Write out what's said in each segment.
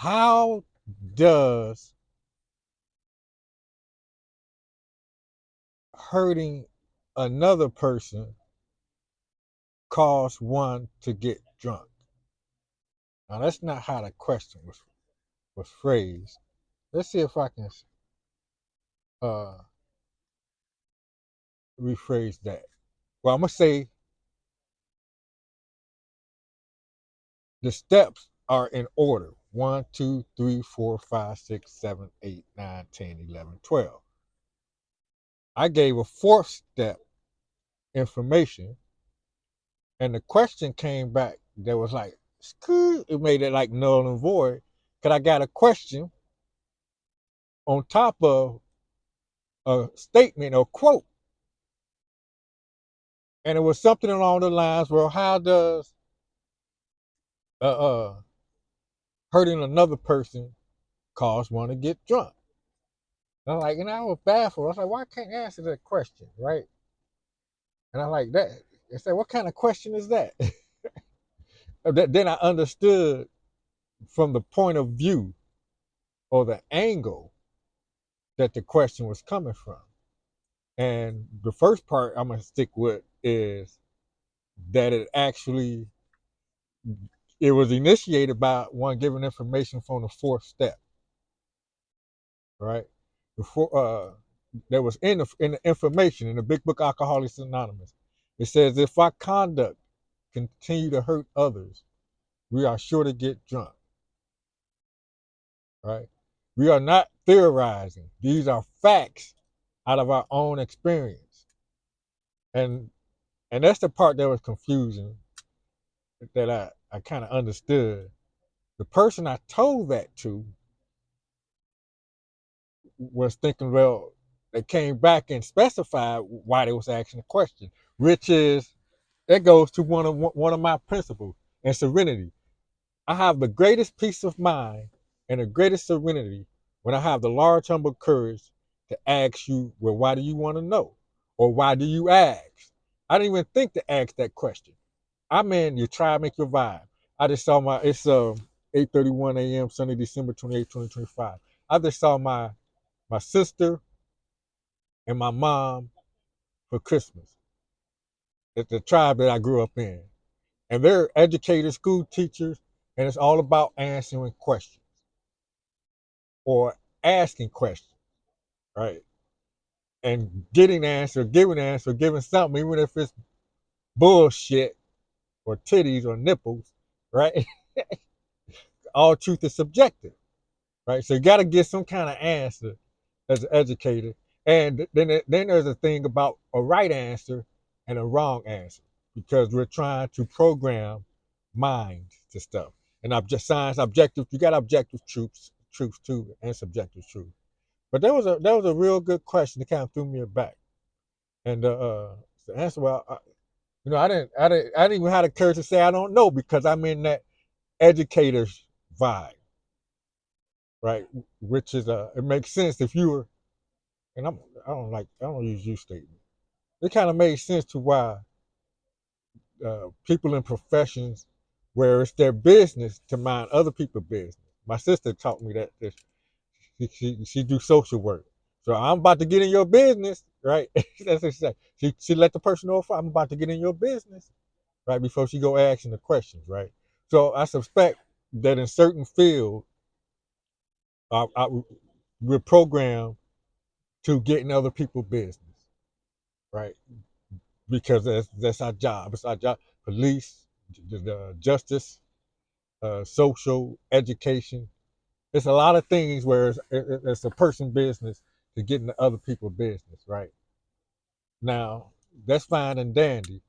how does hurting another person cause one to get drunk? Now that's not how the question was phrased. Let's see if I can uh, rephrase that. Well, I'm gonna say the steps are in order: 1, 2, 3, 4, 5, 6, 7, 8, 9, 10, 11, 12. I gave a fourth step information, and the question came back that was like, it made it like null and void. Because I got a question on top of a statement or quote. And it was something along the lines, well, how does uh, uh, hurting another person cause one to get drunk? And I'm like, and I was baffled. I was like, why can't I answer that question, right? And I like that. They said, what kind of question is that? Then I understood from the point of view or the angle that the question was coming from. And the first part I'm gonna stick with is that it was initiated by one giving information from the fourth step, right? Before that was in the information in the Big Book Alcoholics Anonymous. It says if our conduct continue to hurt others, we are sure to get drunk, right? We are not theorizing. These are facts out of our own experience. And that's the part that was confusing that I kind of understood. The person I told that to was thinking, well, they came back and specified why they was asking the question, which is that goes to one of my principles and serenity. I have the greatest peace of mind and the greatest serenity when I have the large humble courage to ask you, well, why do you want to know? Or why do you ask? I didn't even think to ask that question. I'm in you try to make your vibe. I just saw it's 8:31 a.m. Sunday, December 28, 2025. I just saw my sister and my mom for Christmas. It's the tribe that I grew up in. And they're educators, school teachers, and it's all about answering questions or asking questions, right? And getting answer, giving answer, giving something, even if it's bullshit or titties or nipples, right? All truth is subjective, right? So you got to get some kind of answer as an educator. And then there's a thing about a right answer and a wrong answer because we're trying to program minds to stuff. And science objective, you got objective truth too, and subjective truth. But that was a real good question that kind of threw me back. And the answer, well, I didn't even have the courage to say I don't know because I'm in that educator's vibe, right? Which is it makes sense if you were, and I don't use you statement. It kind of made sense to why people in professions where it's their business to mind other people's business. My sister taught me that she do social work. So I'm about to get in your business, right? That's what she said. She let the person know if I'm about to get in your business, right? Before she go asking the questions, right? So I suspect that in certain fields, we're programmed to get in other people's business, right? Because that's our job. It's our job. Police, the justice, social, education. It's a lot of things where it's a person business to get into other people's business, right? Now, that's fine and dandy,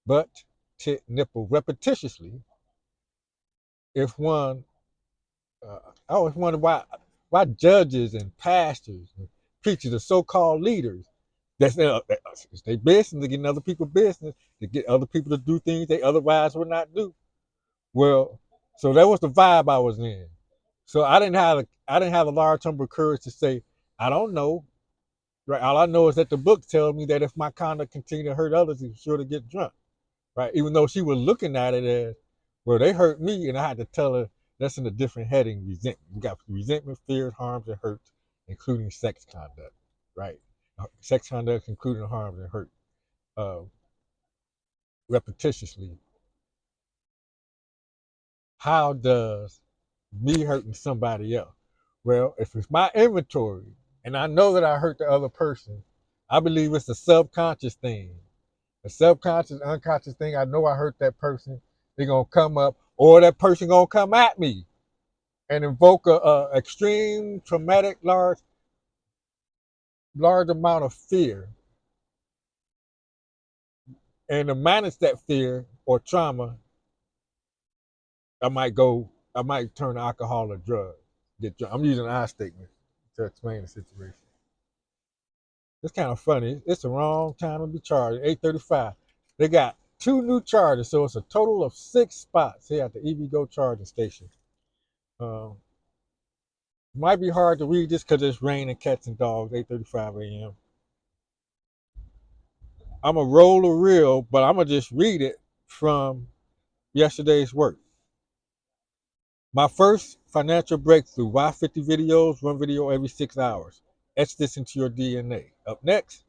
but tit nipple repetitiously, if one, I always wonder why judges and pastors and preachers are so-called leaders. It's their business to get in other people's business, to get other people to do things they otherwise would not do. Well, so that was the vibe I was in. So I didn't have a large number of courage to say I don't know. Right. All I know is that the book tells me that if my conduct continue to hurt others, it's sure to get drunk. Right. Even though she was looking at it as, well, they hurt me, and I had to tell her That's in a different heading, resentment. We got resentment, fears, harms, and hurts, including sex conduct, right? Sex conduct, including harms and hurt, uh, repetitiously. How does me hurting somebody else? Well, if it's my inventory and I know that I hurt the other person, I believe it's a subconscious thing. A subconscious, unconscious thing. I know I hurt that person. They're gonna come up, or that person gonna come at me and invoke a extreme, traumatic, large amount of fear. And to manage that fear or trauma, I might turn to alcohol or drugs. I'm using I statements to explain the situation. It's kind of funny. It's the wrong time to be charged. 8:35. They got 2 new chargers, so it's a total of 6 spots here at the EVgo charging station. Um, might be hard to read this because it's raining cats and dogs. 8:35 a.m. I'm a roll a reel, but I'm gonna just read it from yesterday's work. My first financial breakthrough. Why 50 videos? One video every 6 hours. Etch this into your DNA. Up next,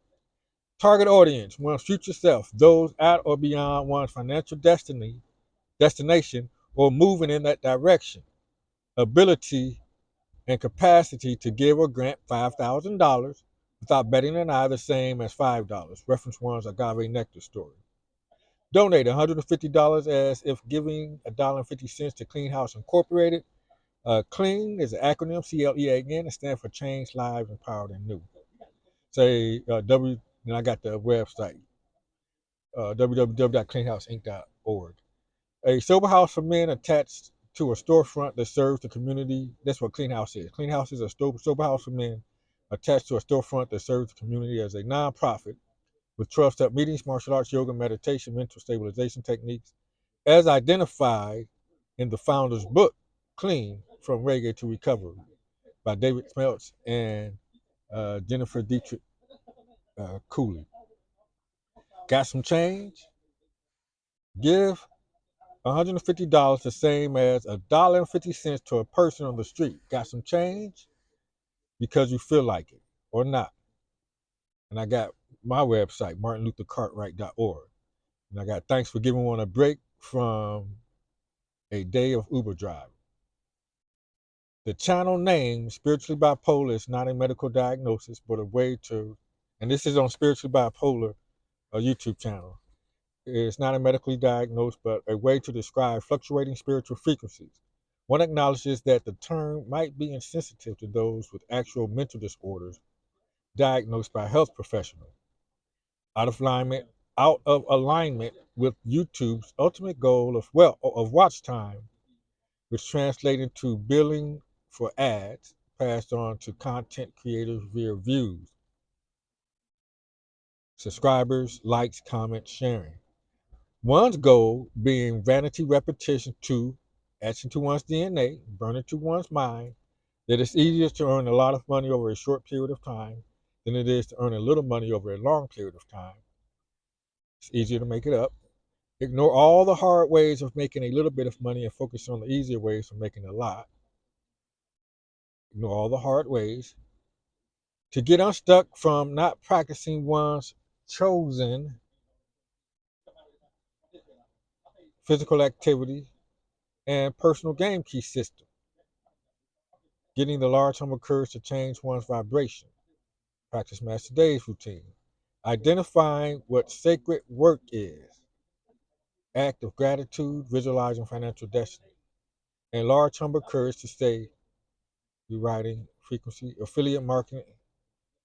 target audience: one's future self, those at or beyond one's financial destination, or moving in that direction. Ability and capacity to give or grant $5,000 without betting an eye, the same as $5. Reference one's Agave Nectar story. Donate $150 as if giving $1.50 to Clean House Incorporated. C.L.E.A.N is an acronym, C.L.E.A.N. It stands for Change Lives Empowered and New. Say and I got the website, www.cleanhouseinc.org. A sober house for men attached to a storefront that serves the community. That's what Clean House is. Clean House is a sober house for men attached to a storefront that serves the community as a nonprofit with 12-step meetings, martial arts, yoga, meditation, mental stabilization techniques, as identified in the founder's book, Clean, From Reggae to Recovery, by David Smeltz and Jennifer Dietriz-Cooley. Got some change? Give $150, the same as $1.50 to a person on the street. Got some change? Because you feel like it or not. And I got my website, martinluthercartwright.org. And I got thanks for giving one a break from a day of Uber driving. The channel name, Spiritually Bipolar, is not a medical diagnosis, but a way to, and this is on Spiritually Bipolar, a YouTube channel. It's not a medically diagnosed, but a way to describe fluctuating spiritual frequencies. One acknowledges that the term might be insensitive to those with actual mental disorders diagnosed by a health professional. Out of alignment with YouTube's ultimate goal of watch time, which translates into billing for ads passed on to content creators via views, subscribers, likes, comments, sharing. One's goal being vanity repetition to etch into one's DNA, burn into one's mind, that it's easier to earn a lot of money over a short period of time than it is to earn a little money over a long period of time. It's easier to make it up. Ignore all the hard ways of making a little bit of money and focus on the easier ways of making a lot. Ignore all the hard ways. To get unstuck from not practicing one's chosen physical activity and personal game key system. Getting the large humble courage to change one's vibration. Practice Master Days routine. Identifying what sacred work is. Act of gratitude, visualizing financial destiny. And large humble courage to stay rewriting frequency. Affiliate marketing.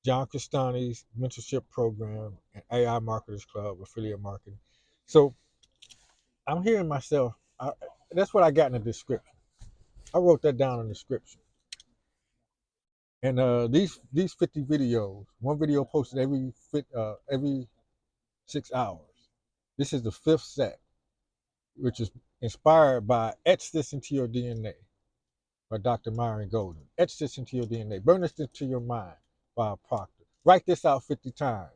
John Crestani's mentorship program and AI Marketers Club affiliate marketing. So I'm hearing myself. That's what I got in the description. I wrote that down in the description. And these 50 videos, one video posted every 6 hours. This is the fifth set, which is inspired by Etch This Into Your DNA by Dr. Myron Golden. Etch this into your DNA. Burn this into your mind by Proctor. Write this out 50 times.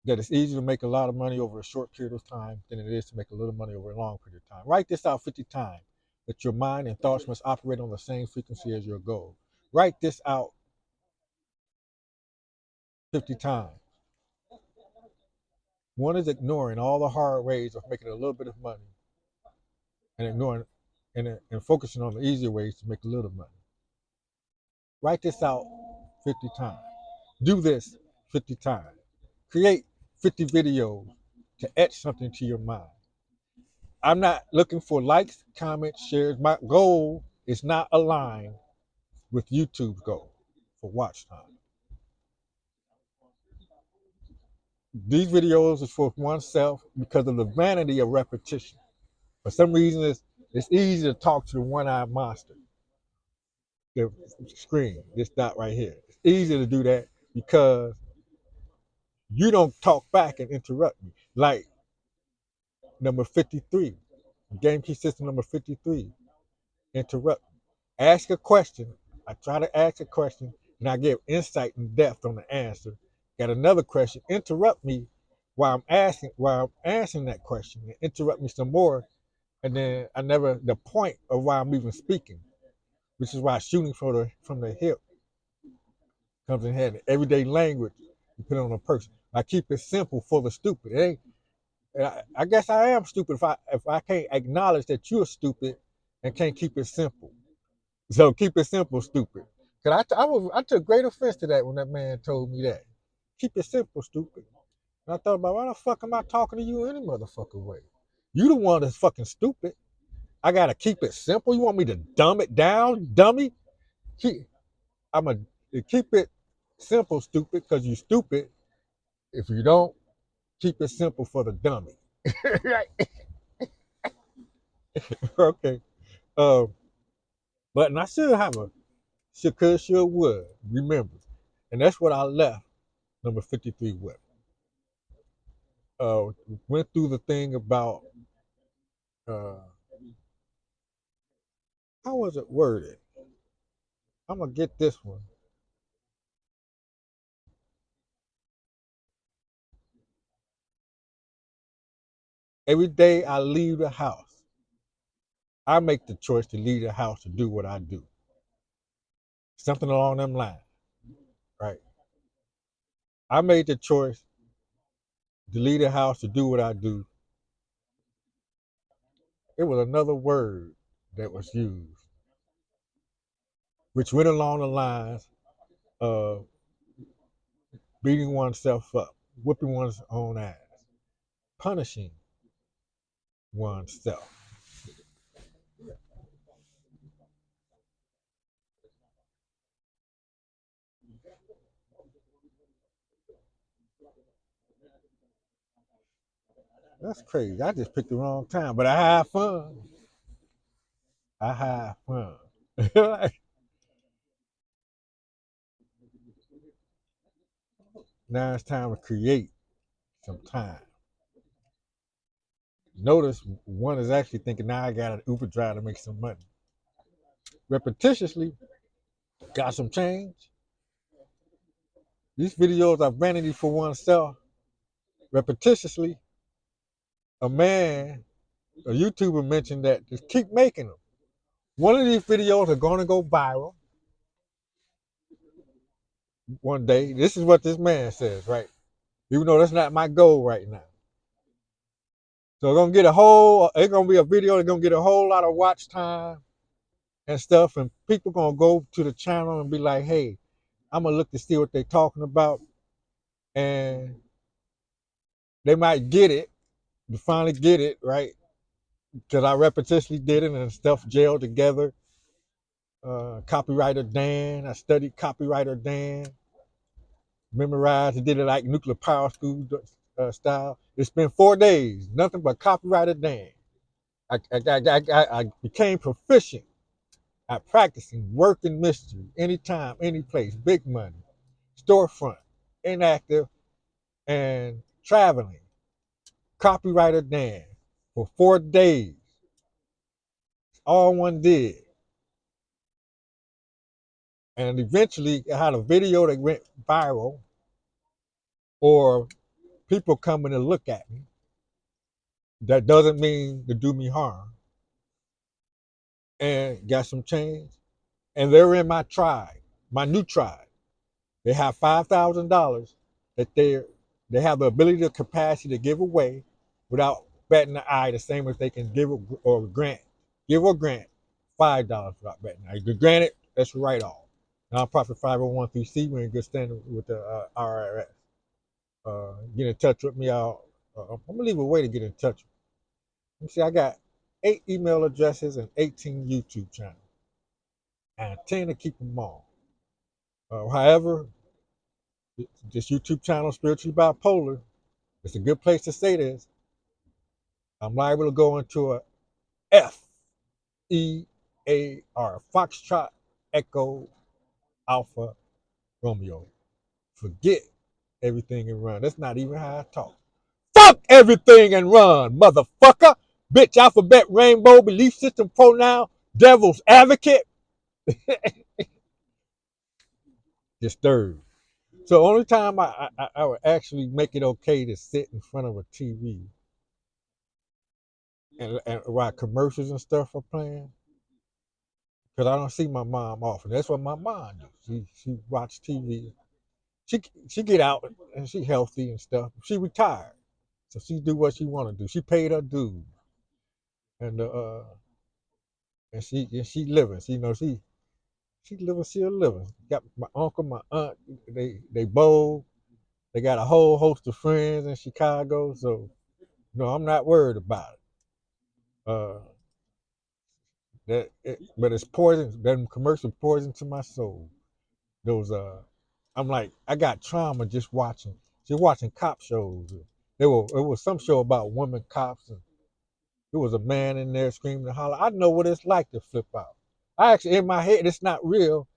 That it's easier to make a lot of money over a short period of time than it is to make a little money over a long period of time. Write this out 50 times. that your mind and thoughts must operate on the same frequency as your goal. Write this out 50 times. One is ignoring all the hard ways of making a little bit of money and ignoring and focusing on the easier ways to make a little money. Write this out 50 times. Do this 50 times. Create 50 videos to etch something to your mind. I'm not looking for likes, comments, shares. My goal is not aligned with YouTube's goal for watch time. These videos is for oneself because of the vanity of repetition. For some reason, it's easy to talk to the one-eyed monster, the screen, this dot right here. It's easy to do that because you don't talk back and interrupt me. Like number 53, game key system number 53, interrupt. Ask a question. I try to ask a question and I give insight and depth on the answer. Got another question. Interrupt me while I'm answering that question. And interrupt me some more. And then the point of why I'm even speaking, which is why shooting from the hip comes in handy. Everyday language you put on a person. I keep it simple for the stupid. It ain't I guess I am stupid if I can't acknowledge that you're stupid and can't keep it simple. So keep it simple, stupid. Cause I took great offense to that when that man told me that. Keep it simple, stupid. And I thought about why the fuck am I talking to you any motherfucking way? You the one that's fucking stupid. I gotta keep it simple. You want me to dumb it down, dummy? Keep, I'm a keep it simple, stupid, because you stupid. If you don't, keep it simple for the dummy. Right? Okay. Um, but and I should have a should would remember, and that's what I left number 53 with. Uh, Went through the thing about uh, how was it worded? I'm gonna get this one. Every day I leave the house, I make the choice to leave the house to do what I do. Something along them lines, right? I made the choice to leave the house to do what I do. It was another word that was used, which went along the lines of beating oneself up, whipping one's own ass, punishing oneself. That's crazy. I just picked the wrong time, but I had fun. I had fun. Now it's time to create some time. Notice one is actually thinking, now I got an Uber drive to make some money. Repetitiously, got some change. These videos are vanity for oneself. Repetitiously, a YouTuber mentioned that just keep making them. One of these videos are going to go viral one day. This is what this man says, right? Even though that's not my goal right now. So it's gonna be a video that's gonna get a whole lot of watch time and stuff, and people gonna go to the channel and be like, hey, I'm gonna look to see what they're talking about, and they might get it, to finally get it, right? Because I repetitiously did it and stuff gelled together. Copywriter Dan, I studied copywriter Dan, memorized and did it like nuclear power school style. It's been 4 days, nothing but copywriter Dan. I became proficient at practicing working mystery, anytime, any place, big money, storefront, inactive, and traveling. Copywriter Dan for 4 days. All one did. And eventually I had a video that went viral or people coming to look at me. That doesn't mean to do me harm. and got some change, and they're in my tribe, my new tribe. They have $5,000 that they have the ability, the capacity to give away without batting an eye. The same as they can give or grant, give or grant $5 without batting an eye. Granted, that's right off. Nonprofit 501c. We're in good standing with the IRS. Get in touch with me. I'm gonna leave a way to get in touch. Let me see. I got 8 email addresses and 18 YouTube channels. And I intend to keep them all. However, this YouTube channel, Spiritually Bipolar, it's a good place to say this. I'm liable to go into a FEAR, Foxtrot Echo Alpha Romeo. Forget everything and run. That's not even how I talk. Fuck everything and run, motherfucker. Bitch, alphabet, rainbow, belief system, pronoun, devil's advocate, disturbed. So the only time I would actually make it okay to sit in front of a TV and while commercials and stuff are playing, because I don't see my mom often. That's what my mom do. She watch TV. She she get out and she healthy and stuff. She retired, so she do what she want to do. She paid her dues, and she living. She living. She a living. Got my uncle, my aunt. They bowl. They got a whole host of friends in Chicago. So no, I'm not worried about it. Uh, but it's poison. Them commercial poison to my soul. Those I'm like, I got trauma just watching cop shows. It was some show about women cops, and there was a man in there screaming and hollering. I know what it's like to flip out. I actually, in my head, it's not real.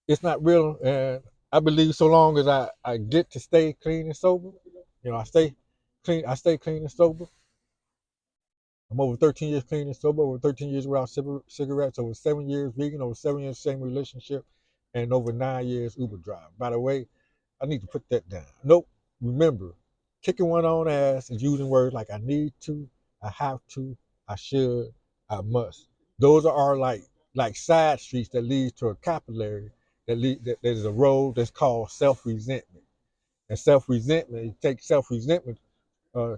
It's not real, and I believe so long as I get to stay clean and sober, I stay clean. I stay clean and sober. I'm over 13 years clean and sober, over 13 years without cigarettes, over 7 years vegan, over 7 years same relationship, and over 9 years Uber drive. By the way, I need to put that down. Nope. Remember, kicking one on ass is using words like I need to, I have to, I should, I must. Those are like side streets that leads to a capillary that there's a road that's called self-resentment. And self-resentment, you take self-resentment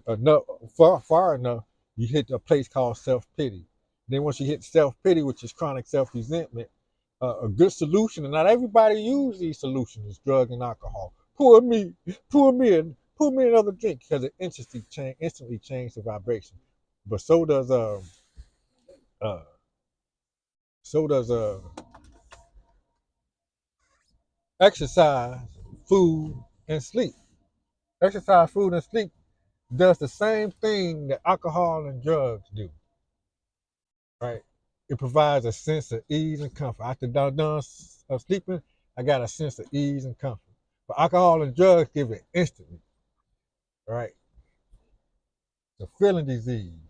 enough far enough, you hit a place called self-pity. Then once you hit self-pity, which is chronic self-resentment, a good solution, and not everybody use these solutions, is drug and alcohol. Pour me another drink because it instantly changes the vibration. But uh, so does exercise, food, and sleep. Exercise, food, and sleep does the same thing that alcohol and drugs do. Right? It provides a sense of ease and comfort. After done sleeping, I got a sense of ease and comfort. But alcohol and drugs give it instantly, right? The feeling disease.